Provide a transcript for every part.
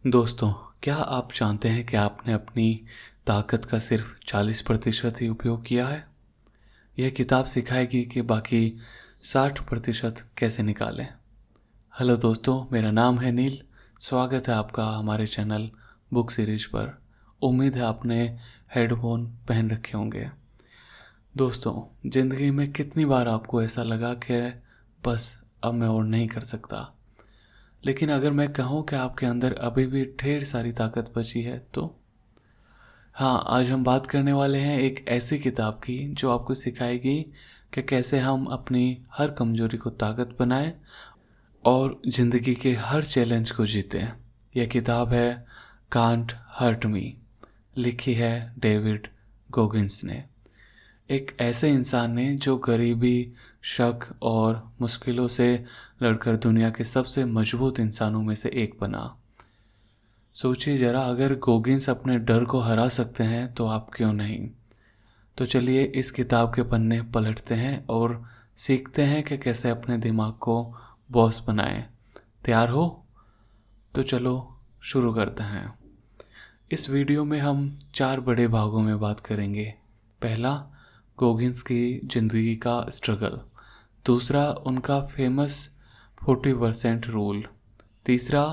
दोस्तों, क्या आप जानते हैं कि आपने अपनी ताकत का सिर्फ 40% ही उपयोग किया है? यह किताब सिखाएगी कि बाकी 60% कैसे निकालें। हेलो दोस्तों, मेरा नाम है नील। स्वागत है आपका हमारे चैनल बुक सीरीज पर। उम्मीद है आपने हेडफोन पहन रखे होंगे। दोस्तों, ज़िंदगी में कितनी बार आपको ऐसा लगा कि बस अब मैं और नहीं कर सकता, लेकिन अगर मैं कहूँ कि आपके अंदर अभी भी ढेर सारी ताकत बची है तो हाँ, आज हम बात करने वाले हैं एक ऐसी किताब की जो आपको सिखाएगी कि कैसे हम अपनी हर कमजोरी को ताकत बनाएं और ज़िंदगी के हर चैलेंज को जीतें। यह किताब है कांट हर्ट मी, लिखी है डेविड गोगिंस ने। एक ऐसे इंसान ने जो गरीबी, शक और मुश्किलों से लड़कर दुनिया के सबसे मजबूत इंसानों में से एक बना। सोचिए जरा, अगर गोगिंस अपने डर को हरा सकते हैं तो आप क्यों नहीं। तो चलिए इस किताब के पन्ने पलटते हैं और सीखते हैं कि कैसे अपने दिमाग को बॉस बनाएं। तैयार हो? तो चलो शुरू करते हैं। इस वीडियो में हम 4 बड़े भागों में बात करेंगे। पहला, गोगिंस की ज़िंदगी का स्ट्रगल। दूसरा, उनका फेमस 40% रूल। तीसरा,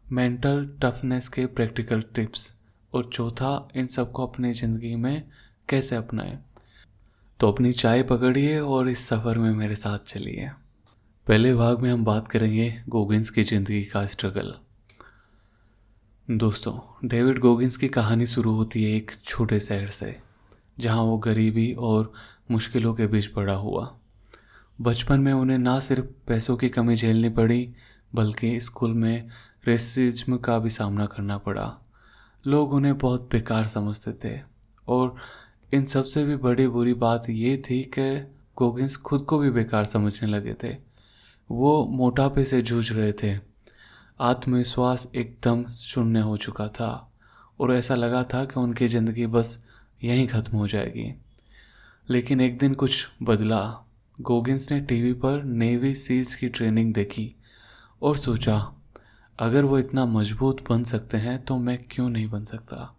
मेंटल टफनेस के प्रैक्टिकल टिप्स। और चौथा, इन सबको अपनी ज़िंदगी में कैसे अपनाएं। तो अपनी चाय पकड़िए और इस सफ़र में मेरे साथ चलिए। पहले भाग में हम बात करेंगे गोगिंस की ज़िंदगी का स्ट्रगल। दोस्तों, डेविड गोगिंस की कहानी शुरू होती है एक छोटे शहर से, जहां वो गरीबी और मुश्किलों के बीच बड़ा हुआ। बचपन में उन्हें ना सिर्फ पैसों की कमी झेलनी पड़ी, बल्कि स्कूल में रेसिज्म का भी सामना करना पड़ा। लोग उन्हें बहुत बेकार समझते थे, और इन सबसे भी बड़ी बुरी बात ये थी कि गोगिंस खुद को भी बेकार समझने लगे थे। वो मोटापे से जूझ रहे थे, आत्मविश्वास एकदम शून्य हो चुका था, और ऐसा लगा था कि उनकी ज़िंदगी बस यहीं ख़त्म हो जाएगी। लेकिन एक दिन कुछ बदला। गोगिंस ने टीवी पर नेवी सील्स की ट्रेनिंग देखी और सोचा, अगर वो इतना मजबूत बन सकते हैं तो मैं क्यों नहीं बन सकता।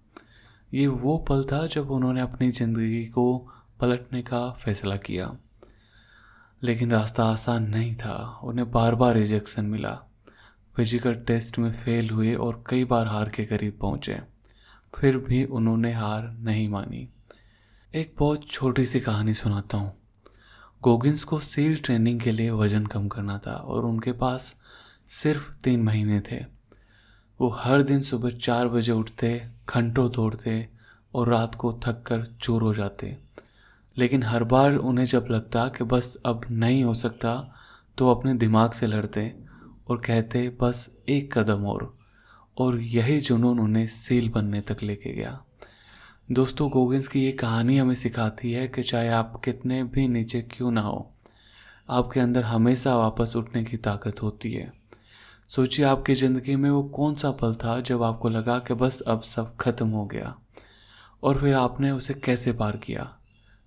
ये वो पल था जब उन्होंने अपनी ज़िंदगी को पलटने का फैसला किया। लेकिन रास्ता आसान नहीं था। उन्हें बार बार रिजेक्शन मिला, फिजिकल टेस्ट में फेल हुए और कई बार हार के करीब पहुंचे। फिर भी उन्होंने हार नहीं मानी। एक बहुत छोटी सी कहानी सुनाता हूँ। गोगिंस को सील ट्रेनिंग के लिए वज़न कम करना था और उनके पास सिर्फ 3 महीने थे। वो हर दिन सुबह 4 बजे उठते, घंटों दौड़ते और रात को थक कर चूर हो जाते। लेकिन हर बार उन्हें जब लगता कि बस अब नहीं हो सकता, तो अपने दिमाग से लड़ते और कहते बस एक कदम और यही जुनून उन्हें सील बनने तक लेके गया। दोस्तों, गोगिंस की ये कहानी हमें सिखाती है कि चाहे आप कितने भी नीचे क्यों ना हो, आपके अंदर हमेशा वापस उठने की ताकत होती है। सोचिए, आपकी ज़िंदगी में वो कौन सा पल था जब आपको लगा कि बस अब सब खत्म हो गया, और फिर आपने उसे कैसे पार किया।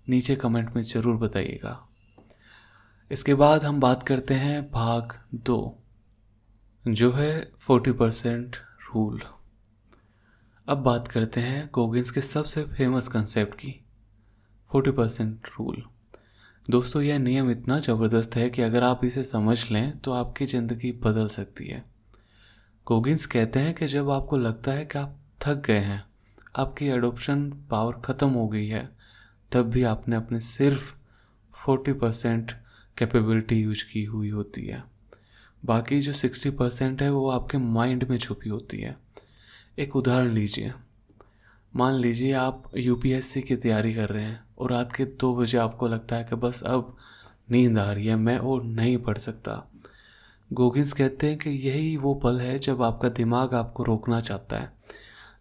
नीचे कमेंट में ज़रूर बताइएगा। इसके बाद हम बात करते हैं भाग 2, जो है 40% रूल। अब बात करते हैं गोगिंस के सबसे फेमस कंसेप्ट की, 40% रूल। दोस्तों, यह नियम इतना ज़बरदस्त है कि अगर आप इसे समझ लें तो आपकी ज़िंदगी बदल सकती है। गोगिंस कहते हैं कि जब आपको लगता है कि आप थक गए हैं, आपकी एडॉप्शन पावर ख़त्म हो गई है, तब भी आपने अपने सिर्फ 40% कैपेबिलिटी यूज की हुई होती है। बाकी जो 60% है वो आपके माइंड में छुपी होती है। एक उदाहरण लीजिए। मान लीजिए आप यूपीएससी की तैयारी कर रहे हैं और रात के 2 बजे आपको लगता है कि बस अब नींद आ रही है, मैं और नहीं पढ़ सकता। गोगिंस कहते हैं कि यही वो पल है जब आपका दिमाग आपको रोकना चाहता है।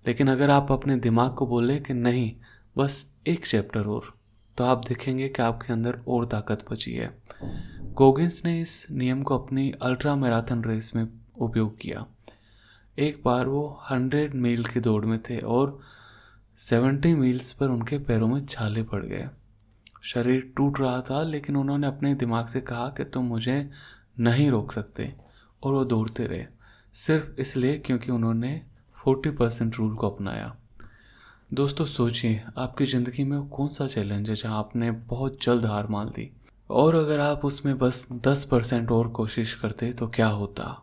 लेकिन अगर आप अपने दिमाग को बोले कि नहीं, बस एक चैप्टर और, तो आप देखेंगे कि आपके अंदर और ताकत बची है। गोगिंस ने इस नियम को अपनी अल्ट्रा मैराथन रेस में उपयोग किया। एक बार वो 100 मील की दौड़ में थे और 70 मील्स पर उनके पैरों में छाले पड़ गए। शरीर टूट रहा था, लेकिन उन्होंने अपने दिमाग से कहा कि तुम मुझे नहीं रोक सकते, और वो दौड़ते रहे, सिर्फ इसलिए क्योंकि उन्होंने 40% रूल को अपनाया। दोस्तों सोचिए, आपकी ज़िंदगी में कौन सा चैलेंज है जहां आपने बहुत जल्द हार मान दी, और अगर आप उसमें बस 10% और कोशिश करते तो क्या होता।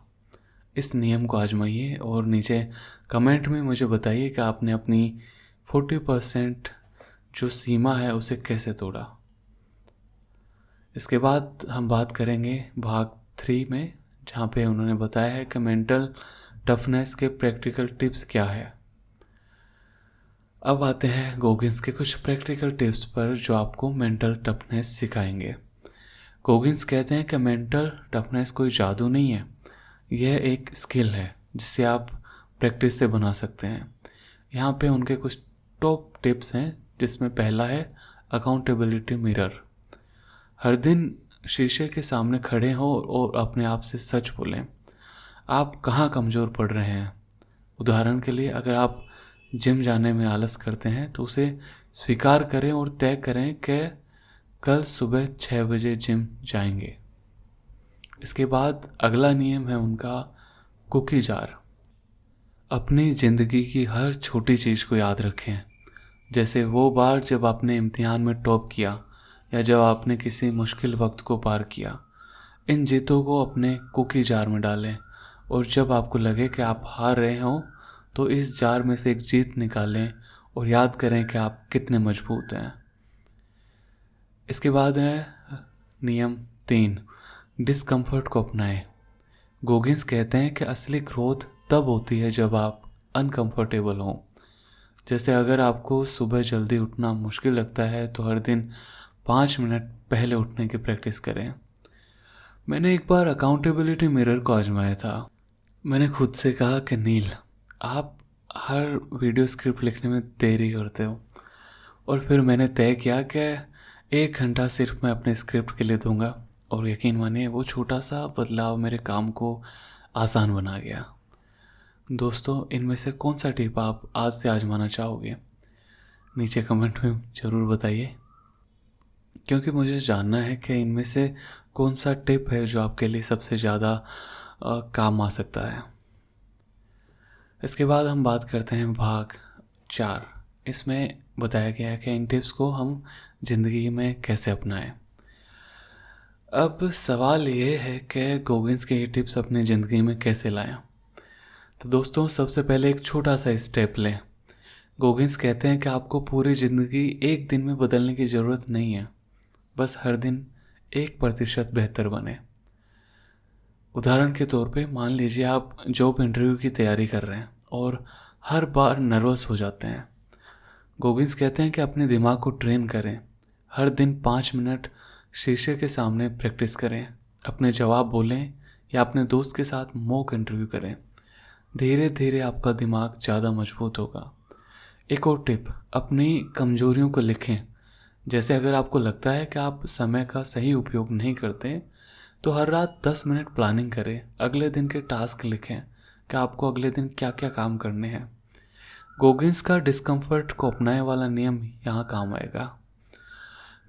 इस नियम को आजमाइए और नीचे कमेंट में मुझे बताइए कि आपने अपनी 40% जो सीमा है उसे कैसे तोड़ा। इसके बाद हम बात करेंगे भाग 3 में, जहाँ पे उन्होंने बताया है कि मेंटल टफनेस के प्रैक्टिकल टिप्स क्या है। अब आते हैं गोगिंस के कुछ प्रैक्टिकल टिप्स पर जो आपको मेंटल टफनेस सिखाएंगे। गोगिंस कहते हैं कि मेंटल टफनेस कोई जादू नहीं है, यह एक स्किल है जिसे आप प्रैक्टिस से बना सकते हैं। यहाँ पे उनके कुछ टॉप टिप्स हैं, जिसमें पहला है अकाउंटेबिलिटी मिरर। हर दिन शीशे के सामने खड़े हों और अपने आप से सच बोलें, आप कहाँ कमज़ोर पड़ रहे हैं। उदाहरण के लिए, अगर आप जिम जाने में आलस करते हैं तो उसे स्वीकार करें और तय करें कि कल सुबह 6 बजे जिम जाएंगे। इसके बाद अगला नियम है उनका कुकी जार। अपनी ज़िंदगी की हर छोटी चीज़ को याद रखें, जैसे वो बार जब आपने इम्तिहान में टॉप किया या जब आपने किसी मुश्किल वक्त को पार किया। इन जीतों को अपने कुकी जार में डालें, और जब आपको लगे कि आप हार रहे हों तो इस जार में से एक जीत निकालें और याद करें कि आप कितने मजबूत हैं। इसके बाद है नियम 3, डिस्कम्फर्ट को अपनाएं। गोगिंस कहते हैं कि असली ग्रोथ तब होती है जब आप अनकंफर्टेबल हों। जैसे अगर आपको सुबह जल्दी उठना मुश्किल लगता है तो हर दिन 5 मिनट पहले उठने की प्रैक्टिस करें। मैंने एक बार अकाउंटेबिलिटी मिरर को आजमाया था। मैंने खुद से कहा कि नील, आप हर वीडियो स्क्रिप्ट लिखने में देरी करते हो, और फिर मैंने तय किया कि 1 घंटा सिर्फ मैं अपने स्क्रिप्ट के लिए दूंगा, और यकीन मानिए वो छोटा सा बदलाव मेरे काम को आसान बना गया। दोस्तों, इनमें से कौन सा टिप आप आज से आजमाना चाहोगे? नीचे कमेंट में ज़रूर बताइए, क्योंकि मुझे जानना है कि इनमें से कौन सा टिप है जो आपके लिए सबसे ज़्यादा काम आ सकता है। इसके बाद हम बात करते हैं भाग 4। इसमें बताया गया है कि इन टिप्स को हम ज़िंदगी में कैसे अपनाएं। अब सवाल ये है कि गोगिंस के ये टिप्स अपनी ज़िंदगी में कैसे लाएं। तो दोस्तों, सबसे पहले एक छोटा सा स्टेप लें। गोगिंस कहते हैं कि आपको पूरी ज़िंदगी एक दिन में बदलने की ज़रूरत नहीं है, बस हर दिन 1% बेहतर बने। उदाहरण के तौर पे मान लीजिए आप जॉब इंटरव्यू की तैयारी कर रहे हैं और हर बार नर्वस हो जाते हैं। गोगिंस कहते हैं कि अपने दिमाग को ट्रेन करें। हर दिन 5 मिनट शीशे के सामने प्रैक्टिस करें, अपने जवाब बोलें या अपने दोस्त के साथ मॉक इंटरव्यू करें। धीरे धीरे आपका दिमाग ज़्यादा मजबूत होगा। एक और टिप, अपनी कमजोरियों को लिखें। जैसे अगर आपको लगता है कि आप समय का सही उपयोग नहीं करते तो हर रात 10 मिनट प्लानिंग करें। अगले दिन के टास्क लिखें कि आपको अगले दिन क्या क्या काम करने हैं। गोगिंस का डिस्कम्फर्ट को अपनाए वाला नियम यहाँ काम आएगा।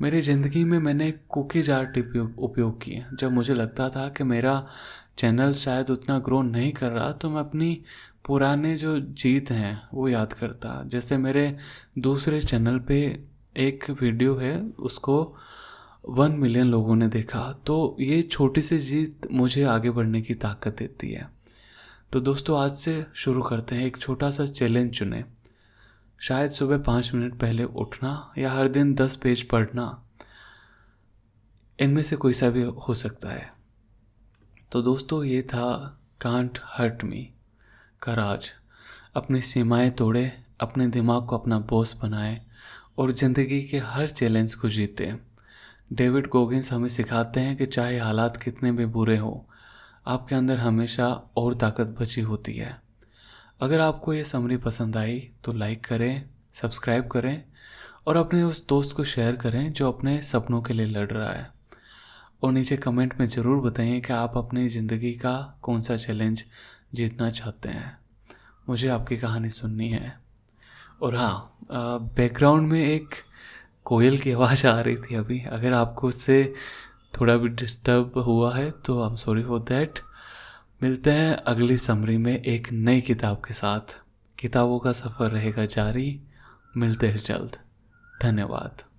मेरी ज़िंदगी में मैंने कुकी जार टिप उपयोग किए। जब मुझे लगता था कि मेरा चैनल शायद उतना ग्रो नहीं कर रहा तो मैं अपनी पुराने जो जीत हैं वो याद करता। जैसे मेरे दूसरे चैनल पे एक वीडियो है, उसको 1 मिलियन लोगों ने देखा, तो ये छोटी सी जीत मुझे आगे बढ़ने की ताकत देती है। तो दोस्तों, आज से शुरू करते हैं। एक छोटा सा चैलेंज चुनें, शायद सुबह 5 मिनट पहले उठना या हर दिन 10 पेज पढ़ना। इनमें से कोई सा भी हो सकता है। तो दोस्तों, ये था कांट हर्ट मी का राज। अपनी सीमाएं तोड़े, अपने दिमाग को अपना बॉस बनाए और ज़िंदगी के हर चैलेंज को जीते। डेविड गोगिंस हमें सिखाते हैं कि चाहे हालात कितने भी बुरे हो, आपके अंदर हमेशा और ताकत बची होती है। अगर आपको ये समरी पसंद आई तो लाइक करें, सब्सक्राइब करें और अपने उस दोस्त को शेयर करें जो अपने सपनों के लिए लड़ रहा है। और नीचे कमेंट में ज़रूर बताइए कि आप अपनी ज़िंदगी का कौन सा चैलेंज जीतना चाहते हैं। मुझे आपकी कहानी सुननी है। और हाँ, बैकग्राउंड में एक कोयल की आवाज़ आ रही थी अभी। अगर आपको उससे थोड़ा भी डिस्टर्ब हुआ है तो I am sorry for that. मिलते हैं अगली समरी में एक नई किताब के साथ। किताबों का सफ़र रहेगा जारी। मिलते हैं जल्द। धन्यवाद।